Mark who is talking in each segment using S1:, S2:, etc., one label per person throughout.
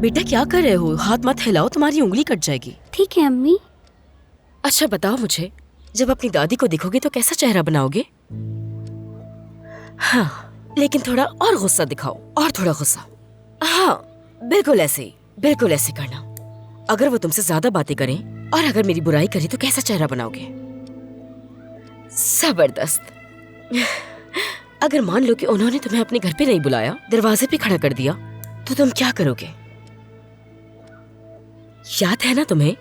S1: बेटा क्या कर रहे हो? हाथ मत हिलाओ, तुम्हारी उंगली कट जाएगी।
S2: ठीक है अम्मी।
S1: अच्छा बताओ मुझे, जब अपनी दादी को देखोगे तो कैसा चेहरा बनाओगे? हाँ, लेकिन थोड़ा और गुस्सा दिखाओ, और थोड़ा गुस्सा। हाँ, बिल्कुल ऐसे ही, बिल्कुल ऐसे करना। अगर वो तुमसे ज्यादा बातें करें और अगर मेरी बुराई करें तो कैसा चेहरा बनाओगे? जबरदस्त। अगर मान लो कि उन्होंने तुम्हें अपने घर पे नहीं बुलाया, दरवाजे पे खड़ा कर दिया, तो तुम क्या करोगे? याद है ना तुम्हें?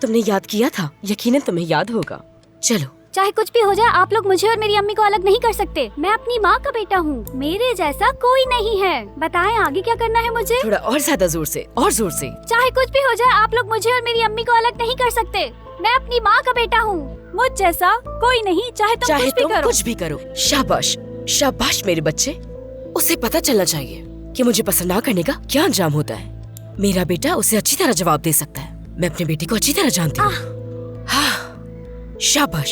S1: तुमने याद किया था, यकीनन तुम्हें याद होगा। चलो।
S2: चाहे कुछ भी हो जाए, आप लोग मुझे और मेरी अम्मी को अलग नहीं कर सकते। मैं अपनी माँ का बेटा हूँ, मेरे जैसा कोई नहीं है। बताएं आगे क्या करना है मुझे?
S1: थोड़ा और ज्यादा जोर से, और जोर से।
S2: चाहे कुछ भी हो जाए, आप लोग मुझे और मेरी अम्मी को अलग नहीं कर सकते। मैं अपनी माँ का बेटा हूँ, मुझ जैसा कोई नहीं, चाहे तुम
S1: कुछ भी करो। शाबाश, शाबाश मेरे बच्चे। उसे पता चलना चाहिए कि मुझे पसंद ना करने का क्या अंजाम होता है। मेरा बेटा उसे अच्छी तरह जवाब दे सकता है। मैं अपने बेटे को अच्छी तरह जानती हूँ। हाँ, शाबाश।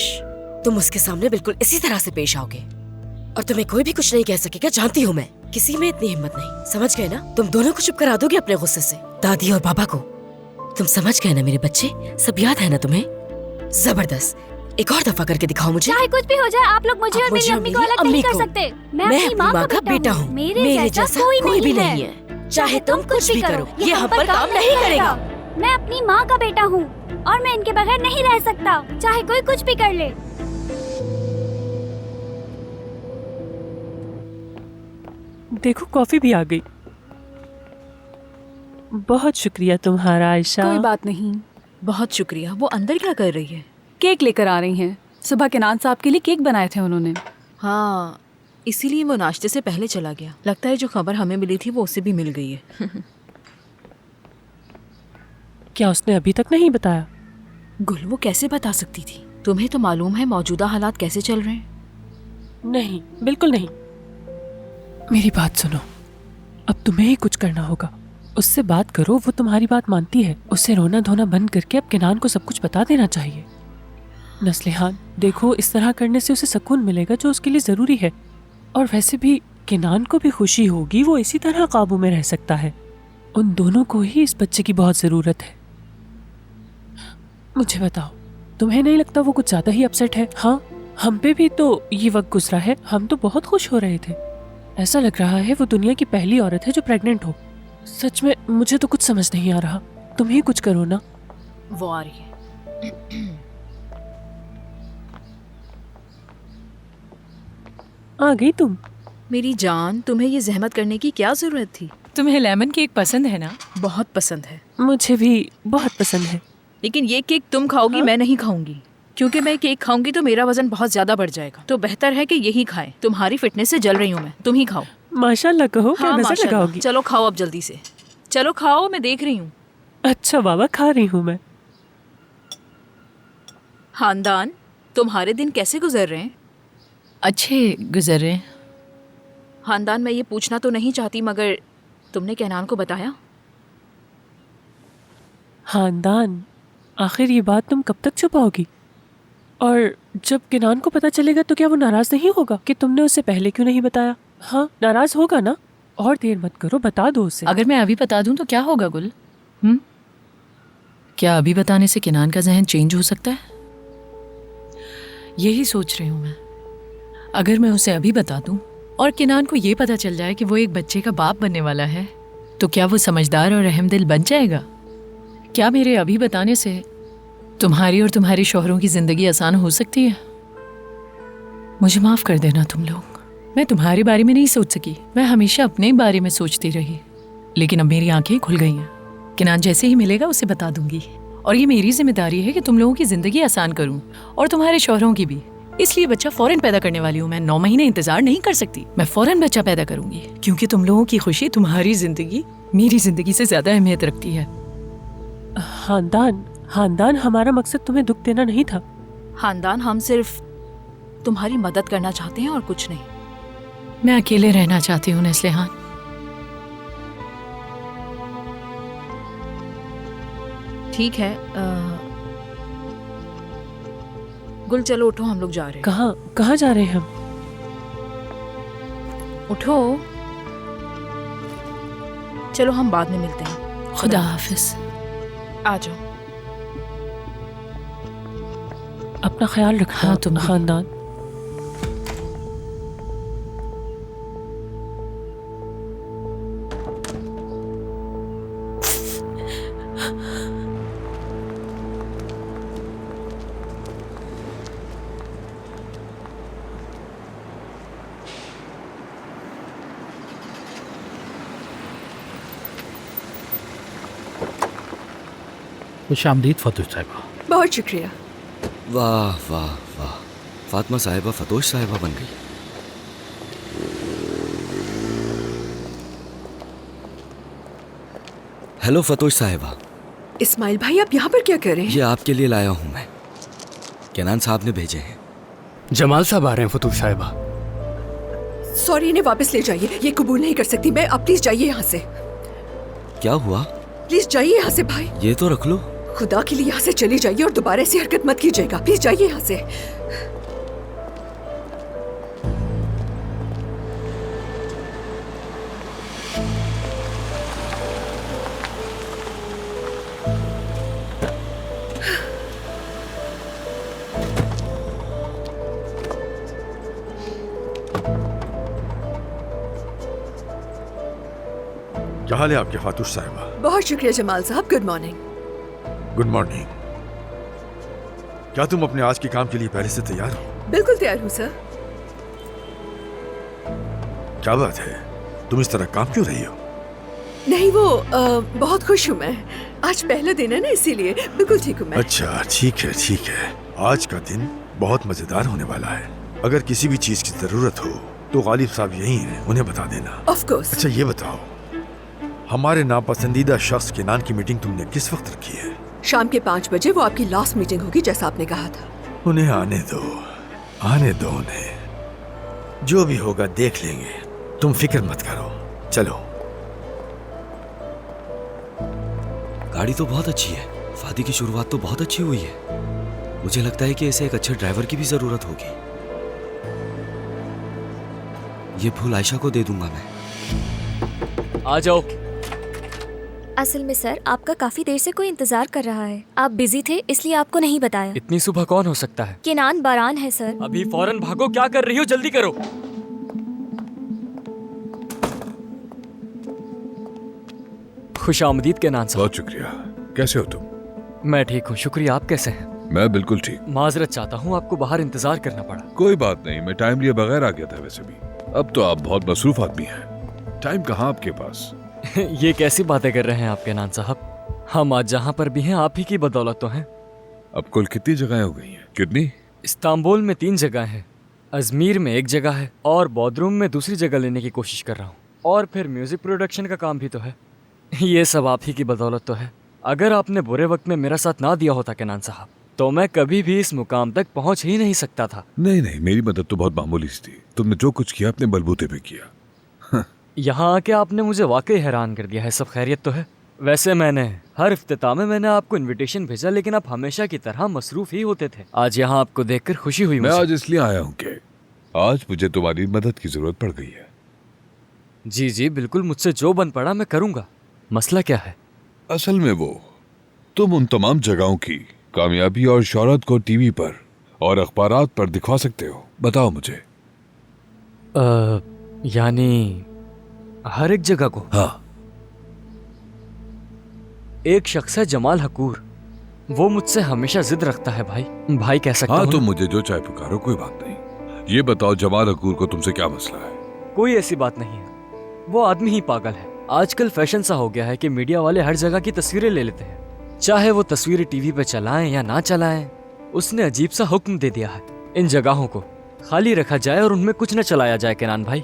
S1: तुम उसके सामने बिल्कुल इसी तरह से पेश आओगे और तुम्हें कोई भी कुछ नहीं कह सकेगा। जानती हूँ मैं, किसी में इतनी हिम्मत नहीं। समझ गए ना? तुम दोनों को चुप करा दोगे अपने गुस्से से, दादी और पापा को। तुम समझ गए ना मेरे बच्चे? सब याद है ना तुम्हें? जबरदस्त। एक और दफा करके दिखाओ मुझे।
S2: चाहे कुछ भी हो जाए, आप लोग मुझे और मेरी अम्मी को अलग नहीं कर सकते। मैं अपनी माँ का बेटा हूँ, मेरे जैसा कोई भी नहीं है।
S1: चाहे तुम कुछ भी करो, ये हम पर काम नहीं करेगा।
S2: मैं अपनी माँ का बेटा हूँ और मैं इनके बगैर नहीं रह सकता, चाहे कोई कुछ भी कर ले।
S3: देखो कॉफी भी आ गई। बहुत शुक्रिया तुम्हारा आयशा।
S4: कोई बात नहीं, बहुत शुक्रिया। वो अंदर क्या कर रही है? केक लेकर आ रही हैं। सुबह केनान साहब के लिए केक बनाए थे उन्होंने।
S5: हाँ, इसीलिए वो नाश्ते से पहले चला गया। लगता है जो खबर हमें मिली थी वो उसे भी मिल गई है।
S3: क्या उसने अभी तक नहीं बताया?
S5: गुल, वो कैसे बता सकती थी? तुम्हें तो मालूम है मौजूदा हालात कैसे चल रहे हैं।
S3: नहीं, बिल्कुल नहीं। मेरी बात सुनो, अब तुम्हें ही कुछ करना होगा। उससे बात करो, वो तुम्हारी बात मानती है। उसे रोना धोना बंद करके अब केनान को सब कुछ बता देना चाहिए। नस्लिहान, देखो इस तरह करने से उसे सुकून मिलेगा जो उसके लिए जरूरी है, और वैसे भी केनान को भी खुशी होगी। वो इसी तरह काबू में रह सकता है। उन दोनों को ही इस बच्चे की बहुत जरूरत है। मुझे बताओ, तुम्हें नहीं लगता वो कुछ ज्यादा ही अपसेट है? हाँ, हम पे भी तो ये वक्त गुजरा है। हम तो बहुत खुश हो रहे थे। ऐसा लग रहा है वो दुनिया की पहली औरत है जो प्रेग्नेंट हो। सच में मुझे तो कुछ समझ नहीं आ रहा। तुम ही कुछ करो ना।
S5: वो आ रही है।
S3: आ गई तुम?
S5: मेरी जान, तुम्हें ये जहमत करने की क्या जरूरत थी?
S4: तुम्हें लेमन केक पसंद है ना?
S5: बहुत पसंद है।
S3: मुझे भी बहुत पसंद है।
S5: लेकिन ये केक तुम खाओगी, मैं नहीं खाऊंगी, क्योंकि मैं केक खाऊंगी तो मेरा वजन बहुत ज्यादा बढ़ जाएगा। तो बेहतर है कि यही खाएं। तुम्हारी फिटनेस से जल रही हूँ मैं, तुम ही खाओ।
S3: माशाल्लाह कहो। क्या
S5: हाँ,
S3: नजर
S5: माशाल्लाह।
S3: लगाओगी?
S5: चलो खाओ अब जल्दी से। चलो खाओ, मैं देख रही हूँ।
S3: अच्छा बाबा, खा रही हूँ मैं।
S5: खानदान, तुम्हारे दिन कैसे गुजर रहे हैं?
S4: अच्छे गुजर रहे हैं।
S5: खानदान, मैं ये पूछना तो नहीं चाहती, मगर तुमने केनान को बताया?
S3: खानदान, आखिर ये बात तुम कब तक छुपाओगी? और जब केनान को पता चलेगा तो क्या वो नाराज नहीं होगा कि तुमने उसे पहले क्यों नहीं बताया? हाँ, नाराज होगा ना? और देर मत करो, बता दो उसे।
S4: अगर मैं अभी बता दूं तो क्या होगा गुल? क्या अभी बताने से केनान का जहन चेंज हो सकता है? यही सोच रही हूँ मैं। अगर मैं उसे अभी बता दूं और केनान को ये पता चल जाए कि वो एक बच्चे का बाप बनने वाला है, तो क्या वो समझदार और रहमदिल बन जाएगा? क्या मेरे अभी बताने से तुम्हारी और तुम्हारे शौहरों की जिंदगी आसान हो सकती है? मुझे माफ कर देना तुम लोग। मैं तुम्हारे बारे में नहीं सोच सकी, मैं हमेशा अपने बारे में सोचती रही। लेकिन अब मेरी आंखें खुल गई हैं। केनान जैसे ही मिलेगा उसे बता दूंगी, और ये मेरी जिम्मेदारी है कि तुम लोगों की जिंदगी आसान करूं, और तुम्हारे शौहरों की भी। इसलिए बच्चा फौरन पैदा करने वाली हूँ मैं। 9 महीने इंतजार नहीं कर सकती। मैं फौरन बच्चा पैदा करूंगी, क्योंकि तुम लोगों की खुशी तुम्हारी जिंदगी मेरी जिंदगी से ज्यादा अहमियत रखती है।
S3: खानदान, हमारा मकसद तुम्हें दुख देना नहीं था।
S5: खानदान, हम सिर्फ तुम्हारी मदद करना चाहते हैं और कुछ नहीं।
S4: मैं अकेले रहना चाहती हूँ नस्लिहान।
S5: ठीक है। गुल, चलो उठो, हम लोग जा रहे हैं।
S3: कहाँ जा रहे हैं हम?
S5: उठो, चलो हम बाद में मिलते हैं।
S4: खुदा हाफिज।
S5: आ जाओ।
S3: अपना ख्याल रखना।
S4: हाँ, तुम भी।
S3: खानदान।
S6: खुशामदीद फतोश साहिबा।
S7: बहुत शुक्रिया।
S8: वाह वाह वाह, फातिमा साहिबा फतोश साहिबा बन गई। हेलो फतोश साहिबा।
S7: इस्माइल भाई आप यहाँ पर क्या कर रहे हैं?
S8: ये आपके लिए लाया हूँ मैं, केनान साहब ने भेजे हैं।
S6: जमाल साहब आ रहे हैं फतोश साहिबा।
S7: सॉरी, इन्हें वापस ले जाइए, ये कबूल नहीं कर सकती मैं। आप प्लीज जाइए यहाँ से,
S8: क्या हुआ?
S7: प्लीज जाइए यहाँ से भाई।
S8: ये तो रख लो।
S7: खुदा के लिए यहाँ से चली जाइए और दोबारा ऐसी हरकत मत कीजिएगा। प्लीज जाइए यहाँ से।
S9: क्या हाल है आपके फातुश साहिबा?
S7: बहुत शुक्रिया जमाल साहब, गुड मॉर्निंग।
S9: Good morning. क्या तुम अपने आज के काम के लिए पहले से तैयार हो?
S7: बिल्कुल तैयार हूँ सर।
S9: क्या बात है, तुम इस तरह काम क्यों रही हो?
S7: नहीं वो बहुत खुश हूँ मैं। आज पहला दिन है ना, इसीलिए बिल्कुल ठीक हूँ मैं।
S9: अच्छा ठीक है ठीक है। आज का दिन बहुत मजेदार होने वाला है। अगर किसी भी चीज की जरूरत हो तो गालिब साहब यही हैं, उन्हें बता देना।
S7: Of course.
S9: अच्छा ये बताओ, हमारे नापसंदीदा शख्स केनान की मीटिंग तुमने किस वक्त रखी है?
S7: शाम के 5 बजे वो आपकी लास्ट मीटिंग होगी जैसा आपने कहा था।
S9: उन्हें आने दो उन्हें। जो भी होगा देख लेंगे, तुम फिक्र मत करो। चलो।
S8: गाड़ी तो बहुत अच्छी है, शादी की शुरुआत तो बहुत अच्छी हुई है। मुझे लगता है कि इसे एक अच्छे ड्राइवर की भी जरूरत होगी। ये फूल आयशा को दे दूंगा मैं।
S10: आ जाओ।
S2: असल में सर आपका काफी देर से कोई इंतजार कर रहा है। आप बिजी थे इसलिए आपको नहीं बताया।
S10: इतनी सुबह कौन हो सकता है?
S2: केनान बारान है सर।
S10: अभी फौरन भागो, क्या कर रही हो? जल्दी करो। खुशामदीद केनान साहब।
S11: बहुत शुक्रिया। कैसे हो तुम?
S10: मैं ठीक हूँ, शुक्रिया। आप कैसे हैं?
S11: मैं बिल्कुल ठीक।
S10: माजरत चाहता हूँ, आपको बाहर इंतजार करना पड़ा।
S11: कोई बात नहीं, मैं टाइम लिए बगैर आ गया था वैसे भी। अब तो आप बहुत मसरूफ आदमी हैं। टाइम कहाँ आपके पास?
S10: ये कैसी बातें कर रहे हैं आप केनान साहब? हम आज जहाँ पर भी हैं आप ही की बदौलत तो हैं।
S11: अब कुल कितनी जगहें हो गई हैं? कितनी?
S10: इस्तांबुल में 3 जगह हैं, अजमीर में 1 जगह है और बौद्रुम में दूसरी जगह लेने की कोशिश कर रहा हूँ। और फिर म्यूजिक प्रोडक्शन का काम भी तो है। ये सब आप ही की बदौलत तो है। अगर आपने बुरे वक्त में मेरा साथ ना दिया होता केनान साहब, तो मैं कभी भी इस मुकाम तक पहुंच ही नहीं सकता था।
S11: नहीं, मेरी मदद तो बहुत मामूली सी थी। तुमने जो कुछ किया अपने बलबूते पे किया।
S10: यहाँ आके आपने मुझे वाकई हैरान कर दिया है। सब खैरियत तो है? वैसे मैंने हर इफ्तिताह में मैंने आपको इनविटेशन भेजा, लेकिन आप हमेशा की तरह मसरूफ ही होते थे। आज यहाँ आपको देखकर खुशी हुई
S11: मैं
S10: मुझे।
S11: आज इसलिए आया हूँ कि आज मुझे तुम्हारी मदद की जरूरत पड़ गई है।
S10: जी जी बिल्कुल, मुझसे जो बन पड़ा मैं करूँगा। मसला क्या है?
S11: असल में वो तुम उन तमाम जगहों की कामयाबी और शोहरत को टीवी पर और अखबारात पर दिखा सकते हो। बताओ मुझे।
S10: यानी हर एक जगह को?
S11: हाँ।
S10: एक शख्स है जमाल हकूर, वो मुझसे हमेशा जिद रखता है। भाई कह सकता हूँ।
S11: हाँ, तुम मुझे जो चाहे पुकारो, कोई बात नहीं। ये बताओ जमाल हकूर को तुमसे क्या मसला है?
S10: कोई ऐसी बात नहीं है, वो आदमी ही पागल है। आजकल फैशन सा हो गया है कि मीडिया वाले हर जगह की तस्वीरें ले लेते हैं, चाहे वो तस्वीरें टीवी पे चलाएं या ना चलाएं। उसने अजीब सा हुक्म दे दिया है, इन जगहों को खाली रखा जाए और उनमें कुछ न चलाया जाए। केनान भाई,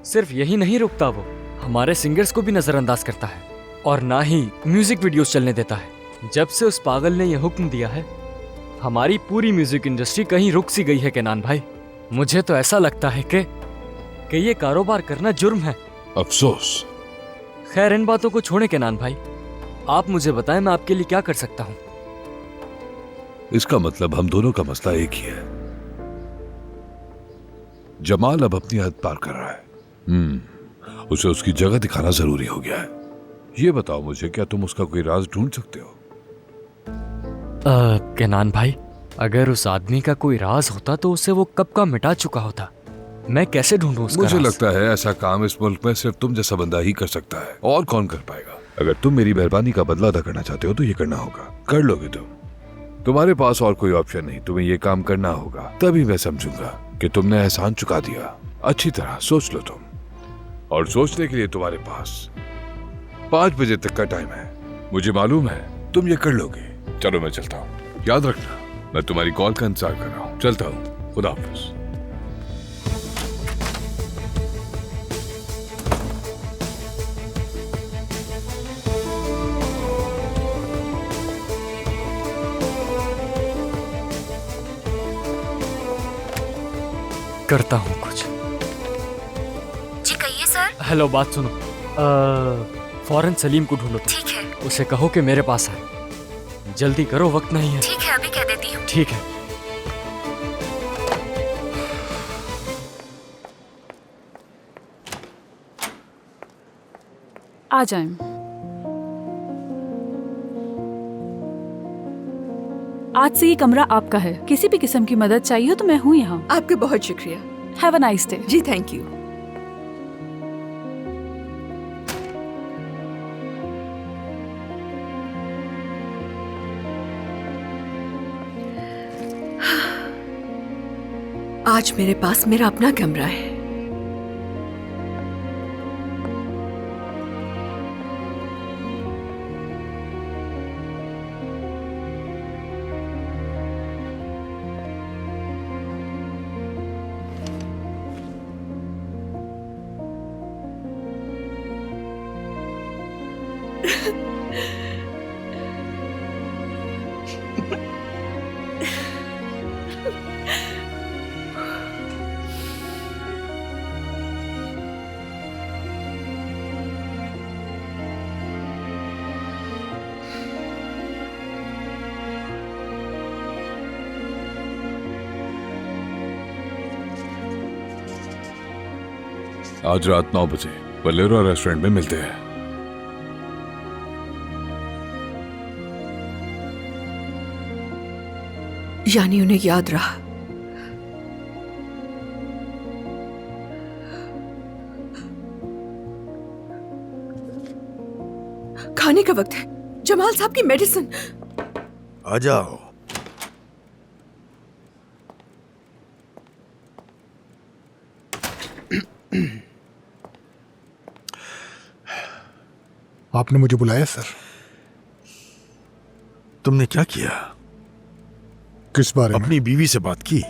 S10: सिर्फ यही नहीं रुकता, वो हमारे सिंगर्स को भी नजरअंदाज करता है और ना ही म्यूजिक वीडियोस चलने देता है। जब से उस पागल ने यह हुक्म दिया है, हमारी पूरी म्यूजिक इंडस्ट्री कहीं रुक सी गई है। केनान भाई, मुझे तो ऐसा लगता है कि ये कारोबार करना जुर्म है।
S11: अफसोस।
S10: खैर, इन बातों को छोड़े केनान भाई, आप मुझे बताएं मैं आपके लिए क्या कर सकता हूँ।
S11: इसका मतलब हम दोनों का मसला एक ही है। जमाल अब अपनी हद पार कर रहा है। उसे उसकी जगह दिखाना जरूरी हो गया है। ये बताओ मुझे, क्या तुम उसका कोई राज ढूंढ सकते हो?
S10: केनान भाई, अगर उस आदमी का कोई राज होता तो उसे वो कब का मिटा चुका होता। मैं कैसे ढूंढूं उसका
S11: मुझे
S10: राज?
S11: लगता है ऐसा काम इस मुल्क में सिर्फ तुम जैसा बंदा ही कर सकता है, और कौन कर पाएगा। अगर तुम मेरी मेहरबानी का बदला अदा करना चाहते हो तो ये करना होगा। कर लोगे तुम? तुम्हारे पास और कोई ऑप्शन नहीं, तुम्हें ये काम करना होगा। तभी मैं समझूंगा कि तुमने एहसान चुका दिया। अच्छी तरह सोच लो तुम, और सोचने के लिए तुम्हारे पास 5 बजे तक का टाइम है। मुझे मालूम है तुम ये कर लोगे। चलो मैं चलता हूँ, याद रखना मैं तुम्हारी कॉल का इंतजार कर रहा हूँ। चलता हूँ, खुदा हाफिज।
S10: करता हूँ कुछ।
S2: जी कहिए सर।
S10: हेलो, बात सुनो। फौरन सलीम को ढूंढो।
S2: ठीक है।
S10: उसे कहो कि मेरे पास आए। जल्दी करो, वक्त नहीं है।
S2: ठीक है, अभी कह देती हूँ।
S10: ठीक है।
S5: आ जाएं। आज से ये कमरा आपका है। किसी भी किस्म की मदद चाहिए हो तो मैं हूँ यहाँ।
S7: आपका बहुत शुक्रिया।
S5: Have a nice day.
S7: जी थैंक यू। आज मेरे पास मेरा अपना कमरा है।
S11: आज रात 9 बजे बलेरो रेस्टोरेंट में मिलते हैं।
S7: यानी उन्हें याद रहा। खाने का वक्त है। जमाल साहब की मेडिसिन।
S9: आ जाओ।
S12: आपने मुझे बुलाया सर?
S9: तुमने क्या किया?
S12: किस बारे में?
S9: अपनी बीवी से बात की?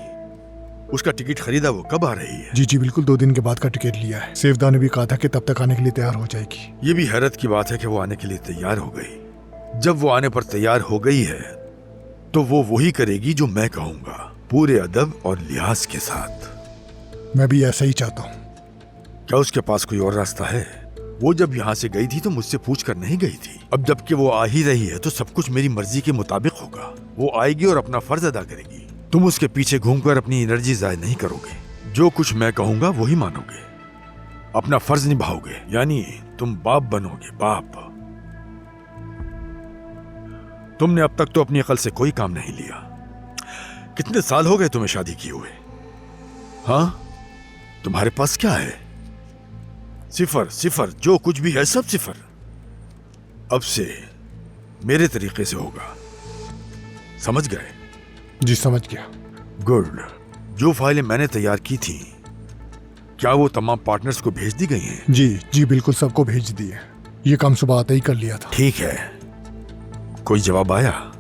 S9: उसका टिकट खरीदा? वो कब आ रही है?
S12: जी बिल्कुल, 2 दिन के बाद का टिकट लिया है। सेवदा ने भी कहा था कि तब तक आने के लिए तैयार हो जाएगी।
S9: ये भी हैरत की बात है कि वो आने के लिए तैयार हो गई। जब वो आने पर तैयार हो गई है तो वो वही करेगी जो मैं कहूंगा, पूरे अदब और लिहाज के साथ।
S12: मैं भी ऐसा ही चाहता हूँ।
S9: क्या उसके पास कोई और रास्ता है? वो जब यहाँ से गई थी तो मुझसे पूछ कर नहीं गई थी। अब जबकि वो आ ही रही है तो सब कुछ मेरी मर्जी के मुताबिक होगा। वो आएगी और अपना फर्ज अदा करेगी। तुम उसके पीछे घूमकर अपनी एनर्जी जाय नहीं करोगे। जो कुछ मैं कहूंगा वही मानोगे, अपना फर्ज निभाओगे। यानी तुम बाप बनोगे, बाप। तुमने अब तक तो अपनी अकल से कोई काम नहीं लिया। कितने साल हो गए तुम्हें शादी किए हुए? हाँ, तुम्हारे पास क्या है? सिफर सिफर, जो कुछ भी है सब सिफर। अब से मेरे तरीके से होगा, समझ गए?
S12: जी समझ गया।
S9: गुड। जो फाइलें मैंने तैयार की थी, क्या वो तमाम पार्टनर्स को भेज दी गई हैं?
S12: जी बिल्कुल, सबको भेज दिए। ये काम सुबह आते ही कर लिया था।
S9: ठीक है। कोई जवाब आया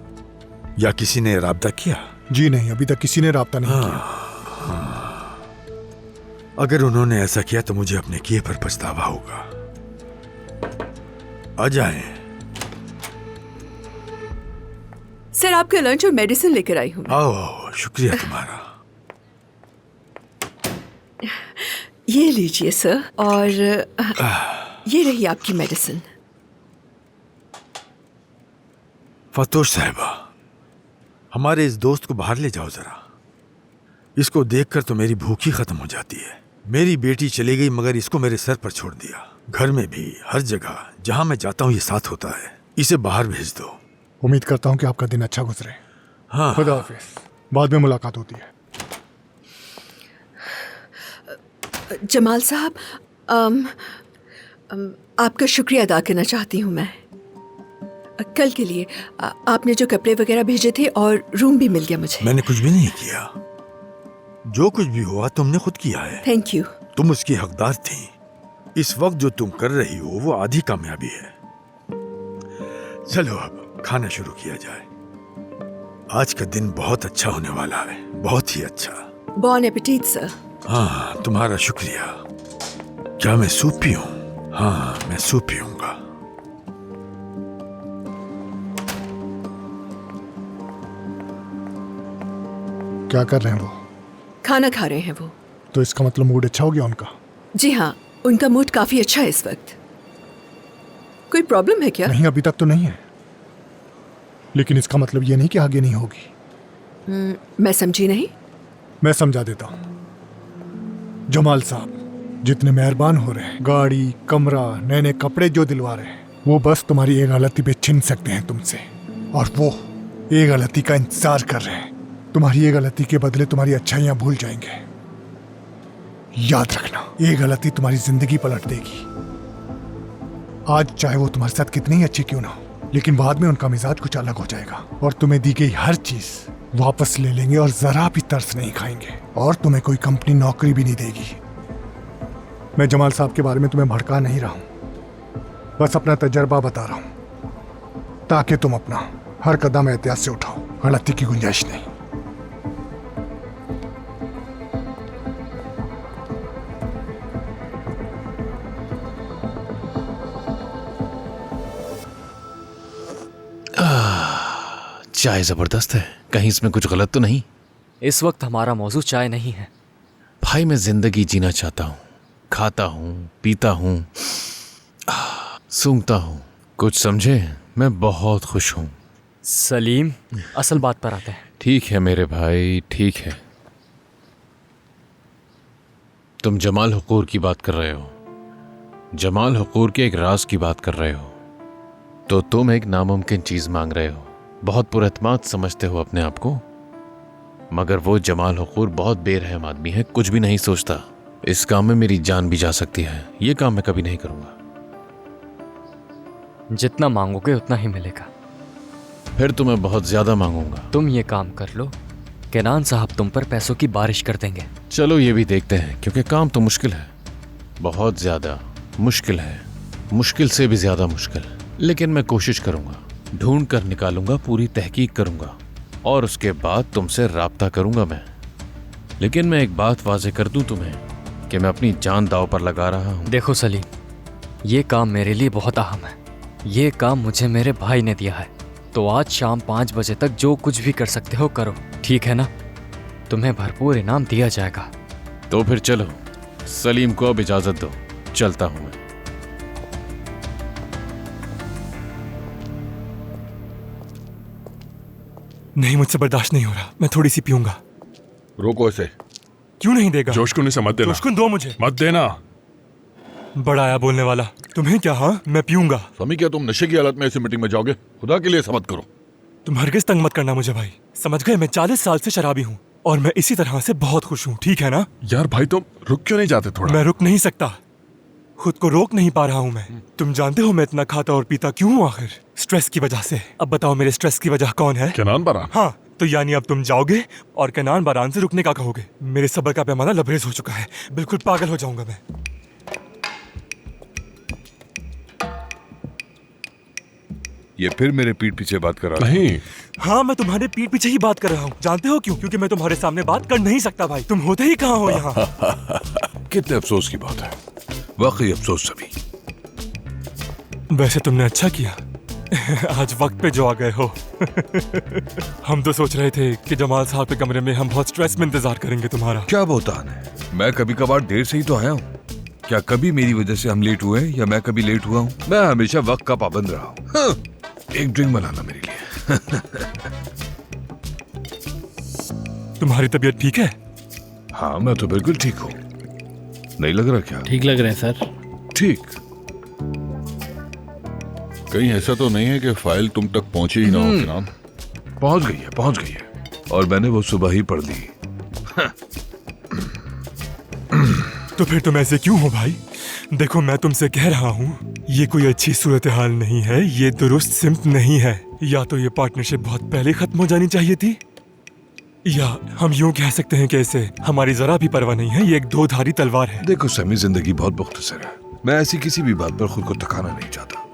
S9: या किसी ने राब्ता किया?
S12: जी नहीं, अभी तक किसी ने राब्ता नहीं किया।
S9: अगर उन्होंने ऐसा किया तो मुझे अपने किए पर पछतावा होगा। आ जाएं।
S7: सर, आपका लंच और मेडिसिन लेकर आई हूँ।
S9: आओ, शुक्रिया तुम्हारा।
S7: ये लीजिए सर, और ये रही आपकी मेडिसिन।
S9: फतोश साहिबा, हमारे इस दोस्त को बाहर ले जाओ जरा। इसको देखकर तो मेरी भूख ही खत्म हो जाती है। मेरी बेटी चली गई मगर इसको मेरे सर पर छोड़ दिया। घर में भी, हर जगह जहाँ मैं जाता हूँ ये साथ होता है। इसे बाहर भेज दो।
S12: उम्मीद करता हूँ कि आपका दिन अच्छा गुजरे।
S9: हाँ।
S12: खुदा हाफिज, बाद में मुलाकात होती है।
S7: जमाल साहब, आपका शुक्रिया अदा करना चाहती हूँ मैं। कल के लिए आपने जो कपड़े वगैरह भेजे थे और रूम भी मिल गया मुझे।
S9: मैंने कुछ भी नहीं किया। जो कुछ भी हुआ तुमने खुद किया है।
S7: Thank you.
S9: तुम उसकी हकदार थी। इस वक्त जो तुम कर रही हो वो आधी कामयाबी है। चलो अब खाना शुरू किया जाए। आज का दिन बहुत अच्छा होने वाला है, बहुत ही अच्छा।
S7: बॉन एपेटीट सर।
S9: हाँ, तुम्हारा शुक्रिया। क्या मैं सूप पीऊं? हाँ, मैं सूप पीऊंगा।
S12: क्या कर रहे हैं वो?
S7: खाना खा रहे हैं वो।
S12: तो इसका मतलब मूड अच्छा हो गया उनका?
S7: जी हाँ, उनका मूड काफी अच्छा है इस वक्त। कोई प्रॉब्लम है क्या?
S12: नहीं, अभी तक तो नहीं है, लेकिन इसका मतलब ये नहीं कि आगे नहीं होगी।
S7: मैं समझी नहीं।
S12: मैं समझा देता हूँ। जमाल साहब जितने मेहरबान हो रहे हैं, गाड़ी, कमरा, नए नए कपड़े जो दिलवा रहे हैं, वो बस तुम्हारी एक गलती पे छीन सकते हैं तुमसे, और वो एक गलती का इंतजार कर रहे हैं। तुम्हारी ये गलती के बदले तुम्हारी अच्छाइयां भूल जाएंगे। याद रखना, ये गलती तुम्हारी जिंदगी पलट देगी। आज चाहे वो तुम्हारे साथ कितनी ही अच्छी क्यों ना हो, लेकिन बाद में उनका मिजाज कुछ अलग हो जाएगा और तुम्हें दी गई हर चीज वापस ले लेंगे और जरा भी तरस नहीं खाएंगे, और तुम्हें कोई कंपनी नौकरी भी नहीं देगी। मैं जमाल साहब के बारे में तुम्हें भड़का नहीं रहा हूं, बस अपना तजर्बा बता रहा हूं, ताकि तुम अपना हर कदम एहतियात से उठाओ। गलती की गुंजाइश नहीं।
S13: चाय जबरदस्त है, कहीं इसमें कुछ गलत तो नहीं?
S10: इस वक्त हमारा मौजू चाय नहीं है
S13: भाई। मैं जिंदगी जीना चाहता हूँ, खाता हूँ, पीता हूँ, सूंघता हूँ। कुछ समझे? मैं बहुत खुश हूँ।
S10: सलीम, असल बात पर आते हैं।
S13: ठीक है मेरे भाई, ठीक है। तुम जमाल हुकूर की बात कर रहे हो, जमाल हुकूर के एक राज की बात कर रहे हो। तो तुम एक नामुमकिन चीज मांग रहे हो, बहुत पुरअतमाद समझते हो अपने आप को, मगर वो जमाल हुकूर बहुत बेरहम आदमी है, कुछ भी नहीं सोचता। इस काम में मेरी जान भी जा सकती है। ये काम मैं कभी नहीं करूंगा।
S10: जितना मांगोगे उतना ही मिलेगा।
S13: फिर तो मैं बहुत ज्यादा मांगूंगा।
S10: तुम ये काम कर लो, केनान साहब तुम पर पैसों की बारिश कर देंगे।
S13: चलो ये भी देखते हैं, क्योंकि काम तो मुश्किल है, बहुत ज्यादा मुश्किल है, मुश्किल से भी ज्यादा मुश्किल। लेकिन मैं कोशिश करूंगा, ढूंढ कर निकालूंगा, पूरी तहकीक करूंगा और उसके बाद तुमसे राब्ता करूंगा मैं। लेकिन मैं एक बात वाज़ेह कर दूं तुम्हें कि मैं अपनी जान दांव पर लगा रहा हूं।
S10: देखो सलीम, ये काम मेरे लिए बहुत अहम है। ये काम मुझे मेरे भाई ने दिया है, तो आज शाम 5 बजे तक जो कुछ भी कर सकते हो करो, ठीक है ना? तुम्हें भरपूर इनाम दिया जाएगा।
S13: तो फिर चलो, सलीम को अब इजाजत दो, चलता हूं मैं।
S14: नहीं, मुझसे बर्दाश्त नहीं हो रहा, मैं थोड़ी सी पीऊंगा।
S15: रोको इसे।
S14: क्यों नहीं देगा?
S15: जोशकुन इसे मत देना।
S14: जोशकुन दो मुझे।
S15: मत देना।
S14: बड़ा आया बोलने वाला। तुम्हें क्या? हाँ, मैं पीऊंगा।
S15: स्वामी, क्या तुम नशे की हालत में ऐसी मीटिंग में जाओगे? खुदा के लिए ऐसा मत करो।
S14: तुम हरगिज तंग मत करना मुझे भाई, समझ गए? मैं 40 साल से शराबी हूँ और मैं इसी तरह से बहुत खुश हूँ, ठीक है ना?
S15: यार भाई, तुम रुक क्यों नहीं जाते थोड़ा?
S14: मैं रुक नहीं सकता, खुद को रोक नहीं पा रहा हूँ मैं। तुम जानते हो मैं इतना खाता और पीता क्यों हूँ आखिर? स्ट्रेस की वजह से। अब बताओ मेरे स्ट्रेस की वजह कौन है?
S15: केनान बारान।
S14: हाँ, तो यानी अब तुम जाओगे और केनान बारान से रुकने का कहोगे? मेरे सब्र का पैमाना लबरेज हो चुका है, बिल्कुल पागल हो जाऊंगा मैं।
S11: ये फिर मेरे पीठ पीछे बात कर रहा है?
S15: नहीं।
S14: हाँ, मैं तुम्हारे पीठ पीछे ही बात कर रहा हूँ। जानते हो क्यों? क्योंकि मैं तुम्हारे सामने बात कर नहीं सकता भाई। तुम होते ही कहाँ हो यहाँ?
S11: कितने अफसोस की बात है, वाकई अफसोस सभी।
S14: वैसे तुमने अच्छा किया, आज वक्त पे जो आ गए हो। हम तो सोच रहे थे कि जमाल साहब के कमरे में हम बहुत स्ट्रेस में इंतजार करेंगे तुम्हारा।
S11: क्या बोतान है, मैं कभी कभार देर से ही तो आया हूँ। क्या कभी मेरी वजह से हम लेट हुए या मैं कभी लेट हुआ हूँ? मैं हमेशा वक्त का पाबंद रहा हूँ। हाँ, एक ड्रिंक बनाना मेरे लिए।
S14: तुम्हारी तबीयत ठीक है?
S11: हाँ, मैं तो बिल्कुल ठीक हूँ। नहीं लग रहा क्या?
S6: ठीक लग रहे हैं सर।
S11: ठीक,
S15: कहीं ऐसा तो नहीं है कि फाइल तुम तक पहुंची ही ना हो किनान?
S11: पहुंच गई है और मैंने वो सुबह ही पढ़ ली।
S14: तो फिर तुम ऐसे क्यों हो भाई? देखो मैं तुमसे कह रहा हूँ ये कोई अच्छी सूरत हाल नहीं है, ये दुरुस्त सिम्त नहीं है। या तो ये पार्टनरशिप बहुत पहले खत्म हो जानी चाहिए थी, या हम यूं कह सकते हैं कि इसे हमारी जरा भी परवाह नहीं है, ये एक दो धारी तलवार है।
S11: देखो समी, जिंदगी बहुत मुख्तसर है। मैं ऐसी किसी भी बात पर खुद को थकाना नहीं चाहता।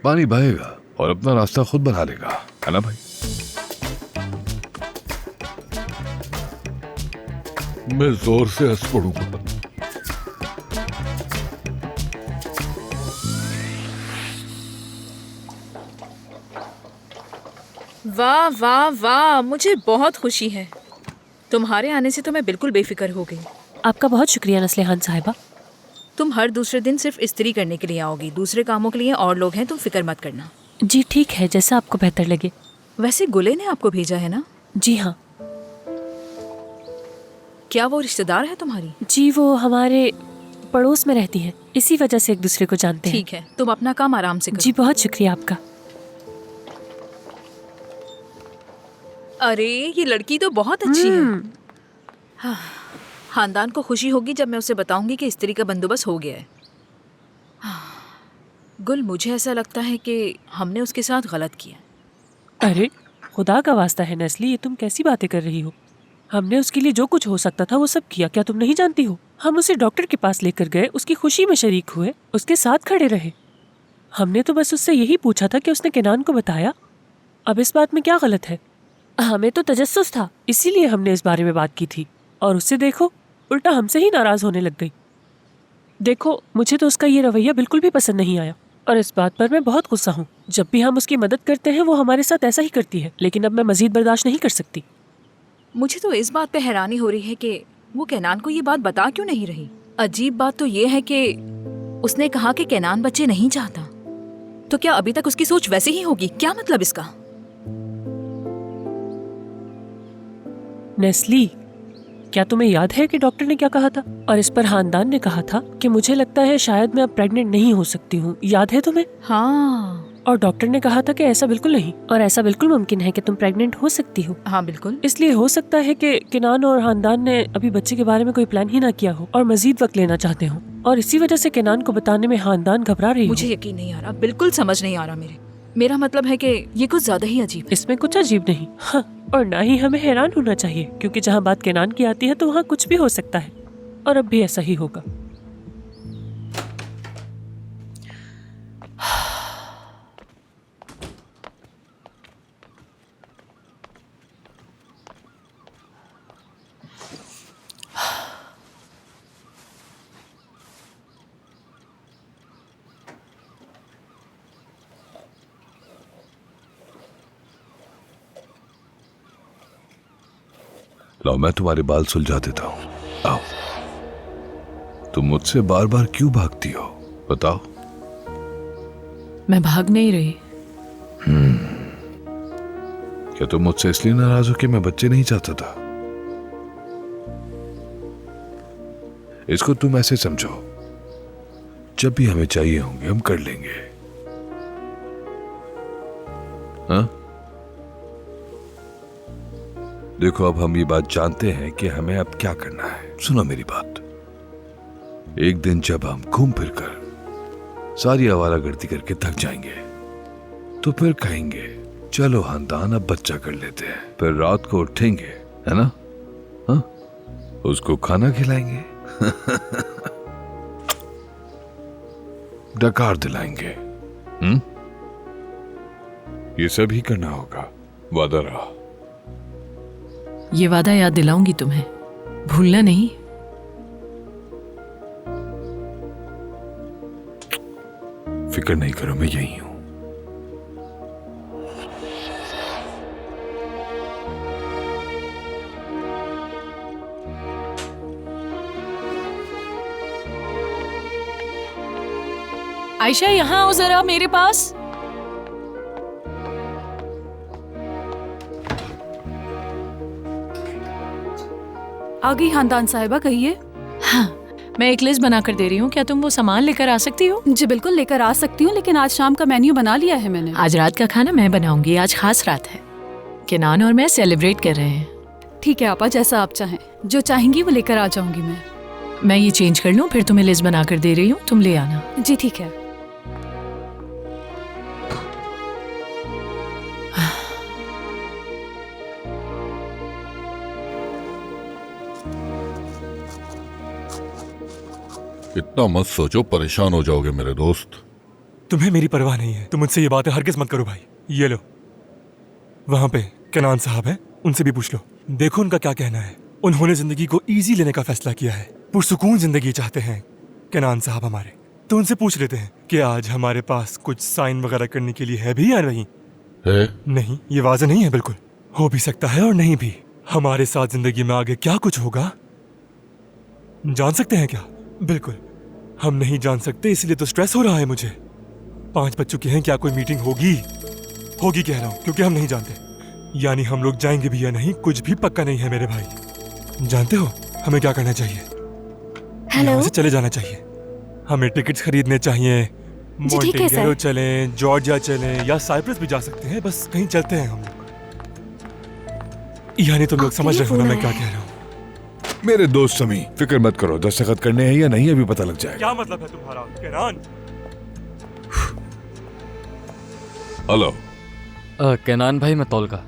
S11: पानी बहेगा और अपना रास्ता खुद बना लेगा, है ना भाई?
S15: मैं जोर से हंस पड़ूंगा।
S5: वाह वाह वाह, मुझे बहुत खुशी है। तुम्हारे आने से तो मैं बिल्कुल बेफिक्र हो गई।
S3: आपका बहुत शुक्रिया नस्लेहान साहिबा।
S5: तुम हर दूसरे दिन सिर्फ इस्त्री करने के लिए आओगी, दूसरे कामों के लिए और लोग हैं, तुम फिक्र मत करना।
S3: जी ठीक है, जैसा आपको बेहतर लगे।
S5: वैसे गुले ने आपको भेजा है ना?
S3: जी हाँ।
S5: क्या वो रिश्तेदार है तुम्हारी?
S3: जी वो हमारे पड़ोस में रहती हैं, इसी वजह से एक दूसरे को जानते हैं।
S5: ठीक है, तुम अपना काम आराम से करो।
S3: जी बहुत शुक्रिया आपका।
S5: अरे ये लड़की तो बहुत अच्छी है। हाँ, खानदान को खुशी होगी जब मैं उसे बताऊंगी कि स्त्री का बंदोबस्त हो गया है। हाँ, गुल मुझे ऐसा लगता है कि हमने उसके साथ गलत किया।
S3: अरे खुदा का वास्ता है नस्ली, ये तुम कैसी बातें कर रही हो? हमने उसके लिए जो कुछ हो सकता था वो सब किया, क्या तुम नहीं जानती हो? हम उसे डॉक्टर के पास लेकर गए, उसकी खुशी में शरीक हुए, उसके साथ खड़े रहे। हमने तो बस उससे यही पूछा था कि उसने केनान को बताया। अब इस बात में क्या गलत है? हमें तो तजस्सुस था, इसीलिए हमने इस बारे में बात की थी। और उससे देखो, उल्टा हमसे ही नाराज होने लग गई। देखो मुझे तो उसका ये रवैया बिल्कुल भी पसंद नहीं आया और इस बात पर मैं बहुत गुस्सा हूँ। जब भी हम उसकी मदद करते हैं वो हमारे साथ ऐसा ही करती है, लेकिन अब मैं मजीद बर्दाश्त नहीं कर सकती।
S5: मुझे तो इस बात पे हैरानी हो रही है कि वो केनान को ये बात बता क्यों नहीं रही। अजीब बात तो ये है कि उसने कहा कि केनान बच्चे नहीं चाहता, तो क्या अभी तक उसकी सोच वैसी ही होगी? क्या मतलब इसका?
S3: नेस्ली, क्या तुम्हें याद है कि डॉक्टर ने क्या कहा था? और इस पर खानदान ने कहा था कि मुझे लगता है शायद मैं अब प्रेग्नेंट नहीं हो सकती हूँ। याद है तुम्हें?
S5: हाँ।
S3: और डॉक्टर ने कहा था कि ऐसा बिल्कुल नहीं, और ऐसा बिल्कुल मुमकिन है कि तुम प्रेग्नेंट हो सकती हो।
S5: हाँ बिल्कुल।
S3: इसलिए हो सकता है कि केनान और खानदान ने अभी बच्चे के बारे में कोई प्लान ही ना किया हो और मजीद वक्त लेना चाहते हो, और इसी वजह से केनान को बताने में खानदान घबरा रही हो।
S5: मुझे यकीन नहीं आ रहा, बिल्कुल समझ नहीं आ रहा। मेरा मतलब है कि ये कुछ ज्यादा ही अजीब।
S3: इसमें कुछ अजीब नहीं, हाँ, और ना ही हमें हैरान होना चाहिए, क्योंकि जहाँ बात केनान की आती है तो वहाँ कुछ भी हो सकता है, और अब भी ऐसा ही होगा।
S11: लो मैं तुम्हारे बाल सुलझा देता हूँ, आओ। तुम मुझसे बार बार क्यों भागती हो, बताओ?
S4: मैं भाग नहीं रही।
S11: क्या तुम मुझसे इसलिए नाराज हो कि मैं बच्चे नहीं चाहता था? इसको तुम ऐसे समझो, जब भी हमें चाहिए होंगे हम कर लेंगे, हाँ? देखो अब हम ये बात जानते हैं कि हमें अब क्या करना है। सुनो मेरी बात, एक दिन जब हम घूम फिर कर सारी आवारागर्दी करके थक जाएंगे तो फिर कहेंगे चलो खानदान अब बच्चा कर लेते हैं। फिर रात को उठेंगे, है ना? हाँ, उसको खाना खिलाएंगे डकार दिलाएंगे। ये सब ही करना होगा, वादा रहा।
S4: ये वादा याद दिलाऊंगी तुम्हें, भूलना नहीं।
S11: फिक्र नहीं करो, मैं यही हूं।
S4: आयशा यहाँ आओ जरा मेरे पास।
S5: आ गई खानदान साहिबा, कहिए।
S4: हाँ, मैं एक लिस्ट बना कर दे रही हूँ, क्या तुम वो सामान लेकर आ सकती हो?
S16: जी बिल्कुल लेकर आ सकती हूँ, लेकिन आज शाम का मेन्यू बना लिया है मैंने।
S4: आज रात का खाना मैं बनाऊंगी, आज खास रात है। केनान और मैं सेलिब्रेट कर रहे हैं।
S16: ठीक है आपा, जैसा आप चाहें, जो चाहेंगी वो लेकर आ जाऊंगी
S4: मैं ये चेंज कर लूँ, फिर तुम्हें लिस्ट बना कर दे रही हूँ, तुम ले आना।
S16: जी ठीक है।
S15: इतना मत सोचो, परेशान हो जाओगे मेरे दोस्त।
S14: तुम्हें मेरी परवाह नहीं है, तुम मुझसे ये बातें हरगिज़ मत करो भाई। ये लो, वहां पे केनान साहब हैं, उनसे भी पूछ लो, देखो उनका क्या कहना है। उन्होंने जिंदगी को इजी लेने का फैसला किया है, पुरसुकून जिंदगी चाहते हैं केनान साहब हमारे। तो उनसे पूछ लेते हैं कि आज हमारे पास कुछ साइन वगैरह करने के लिए है भी या नहीं
S15: है?
S14: नहीं, ये वाज़ेह नहीं है बिल्कुल। हो भी सकता है और नहीं भी। हमारे साथ जिंदगी में आगे क्या कुछ होगा जान सकते हैं क्या? बिल्कुल हम नहीं जान सकते, इसलिए तो स्ट्रेस हो रहा है मुझे। 5 बज चुके हैं, क्या कोई मीटिंग होगी कह रहा हूँ, क्योंकि हम नहीं जानते। यानी हम लोग जाएंगे भी या नहीं, कुछ भी पक्का नहीं है मेरे भाई। जानते हो हमें क्या करना चाहिए? यहाँ से चले जाना चाहिए। हमें टिकट्स खरीदने चाहिए, मोंटेगरो चलें, जॉर्जिया चलें या साइप्रस भी जा सकते हैं। बस कहीं चलते हैं हम लोग। यानी तुम लोग समझ रहे हो ना मैं क्या कह रहा हूँ?
S11: मेरे दोस्त समी, फिक्र मत करो, दस्तखत करने हैं या नहीं अभी पता लग जाएगा।
S14: क्या मतलब है तुम्हारा केनान?
S11: हेलो
S10: केनान भाई, मैं तोलगा।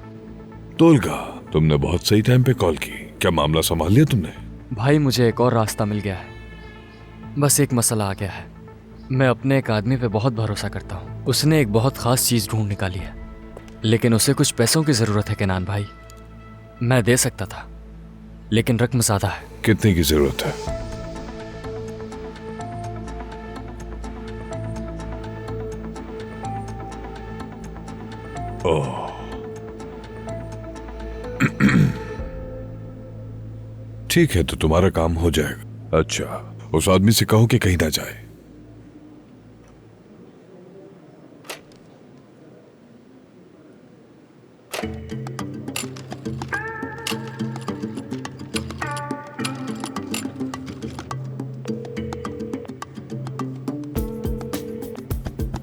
S11: तुमने बहुत सही टाइम पे कॉल की। क्या मामला संभाल लिया तुमने?
S10: भाई मुझे एक और रास्ता मिल गया है, बस एक मसला आ गया है। मैं अपने एक आदमी पे बहुत भरोसा करता हूँ, उसने एक बहुत खास चीज़ ढूंढ निकाली है, लेकिन उसे कुछ पैसों की ज़रूरत है केनान भाई। मैं दे सकता था, लेकिन रकम ज़्यादा है।
S11: कितने की जरूरत है? ओह ठीक है, तो तुम्हारा काम हो जाएगा। अच्छा, उस आदमी से कहो कि कहीं ना जाए।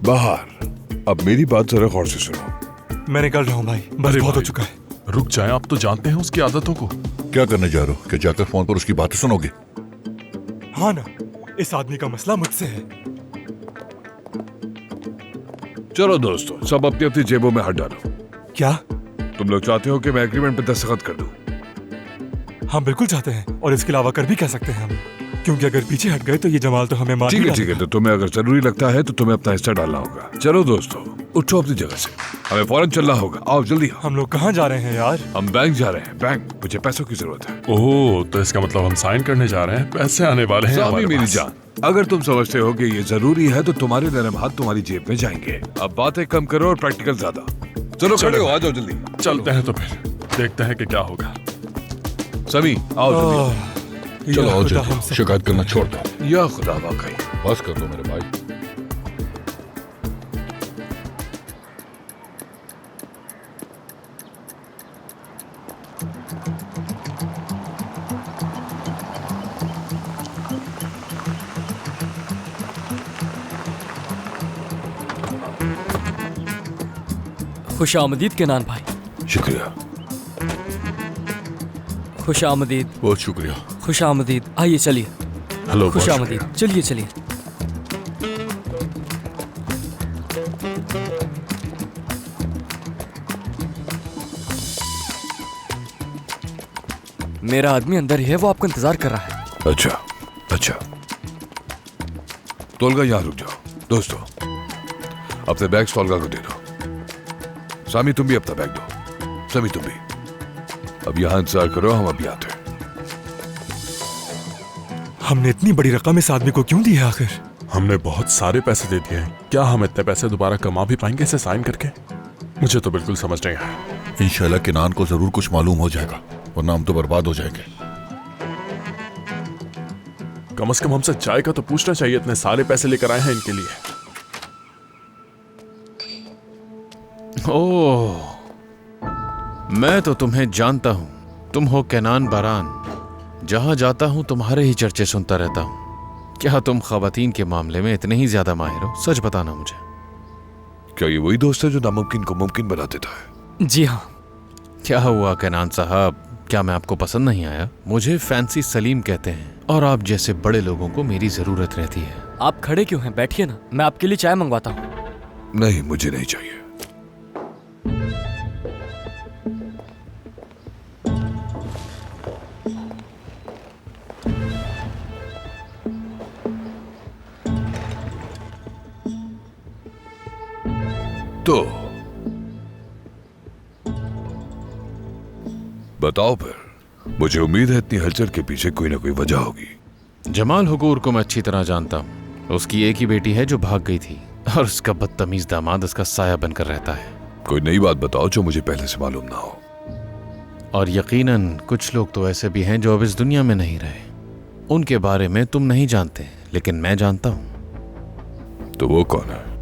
S11: बाहर। अब मेरी बात जरा गौर से सुनो।
S14: मैं निकल रहा हूँ भाई, बस बहुत हो चुका है।
S15: रुक जाए, आप तो जानते हैं उसकी आदतों को। क्या करने जा रहे हो? क्या जाकर फोन पर उसकी बातें सुनोगे?
S14: हाँ ना, इस आदमी का मसला मुझसे है।
S11: चलो दोस्तों, सब अपनी अपनी जेबों में हाथ डालो।
S14: क्या
S11: तुम लोग चाहते हो कि मैं एग्रीमेंट पे दस्तखत कर दूं?
S14: हम बिल्कुल चाहते हैं, और इसके अलावा कर भी कह सकते हैं हम, क्योंकि अगर पीछे हट गए तो ये जमाल तो हमें मार
S11: ठीक है, तो तुम्हें अगर जरूरी लगता है तो तुम्हें अपना हिस्सा डालना होगा। चलो दोस्तों, उठो अपनी जगह से, हमें फौरन चलना होगा। आओ जल्दी।
S14: हम लोग कहाँ जा रहे हैं यार?
S11: हम बैंक जा रहे हैं, बैंक। मुझे पैसों की जरूरत है।
S15: ओह, तो इसका मतलब हम साइन करने जा रहे हैं, पैसे आने वाले हैं हमारे
S11: मेरी
S15: पास।
S11: जान, अगर तुम समझते हो कि ये जरूरी है तो तुम्हारे नरम हाथ तुम्हारी जेब में जाएंगे। अब बातें कम करो और प्रैक्टिकल ज्यादा। चलो खड़े हो, आ जाओ जल्दी।
S15: चलते हैं तो फिर देखते हैं कि क्या होगा।
S11: समी आओ जल्दी।
S15: चलो आओ जल्दी, शिकायत करना छोड़ दो।
S11: या खुदा, वाकई
S15: बस कर दो मेरे भाई।
S10: खुश आमदीद केनान भाई।
S15: शुक्रिया।
S10: खुश आमदीद।
S15: बहुत शुक्रिया।
S10: खुश आमदीद। आइए चलिए।
S15: हेलो,
S10: खुश आमदीद। चलिए चलिए। मेरा आदमी अंदर ही है, वो आपका इंतजार कर रहा है।
S11: अच्छा। तोलगा, यहाँ रुक जाओ। दोस्तों, अपने बैग तोलगा को दे दो। सामी तुम भी अपना बैग दो। समी तुम भी। अब यहाँ इंतजार करो, हम अभी आते हैं।
S14: हमने इतनी बड़ी रकम इस आदमी को क्यों दी है आखिर?
S15: हमने बहुत सारे पैसे दे दिए हैं, क्या हम इतने पैसे दोबारा कमा भी पाएंगे इसे साइन करके? मुझे तो बिल्कुल समझ नहीं आया।
S17: इंशाल्लाह किनान को जरूर कुछ मालूम हो जाएगा, वरना हम तो बर्बाद हो जाएंगे।
S15: कम से कम हमसे चाय का तो पूछना चाहिए, इतने सारे पैसे लेकर आए हैं इनके लिए।
S13: ओह, मैं तो तुम्हें जानता हूं। तुम हो केनान बारान। जहां जाता हूं तुम्हारे ही चर्चे सुनता रहता हूं। क्या तुम खवातीन के मामले में इतने ही ज्यादा माहिर हो? सच बताना मुझे।
S11: क्या ये वही दोस्त है जो नामुमकिन को मुमकिन बना देता है?
S10: जी हाँ।
S13: क्या हुआ केनान साहब, क्या मैं आपको पसंद नहीं आया? मुझे फैंसी सलीम कहते हैं और आप जैसे बड़े लोगों को मेरी जरूरत रहती है।
S10: आप खड़े क्यों हैं? बैठिए ना, मैं आपके लिए चाय मंगवाता हूँ।
S11: नहीं, मुझे नहीं चाहिए। तो बताओ फिर, मुझे उम्मीद है इतनी हलचल के पीछे कोई ना कोई वजह होगी।
S13: जमाल हुकूर को मैं अच्छी तरह जानता हूँ। उसकी एक ही बेटी है जो भाग गई थी और उसका बदतमीज दामाद उसका साया बनकर रहता है।
S11: कोई नई बात बताओ जो मुझे पहले से मालूम ना हो।
S13: और यकीनन कुछ लोग तो ऐसे भी हैं जो अब इस दुनिया में नहीं रहे। उनके बारे में तुम नहीं जानते, लेकिन मैं जानता हूँ।
S11: तो वो कौन है?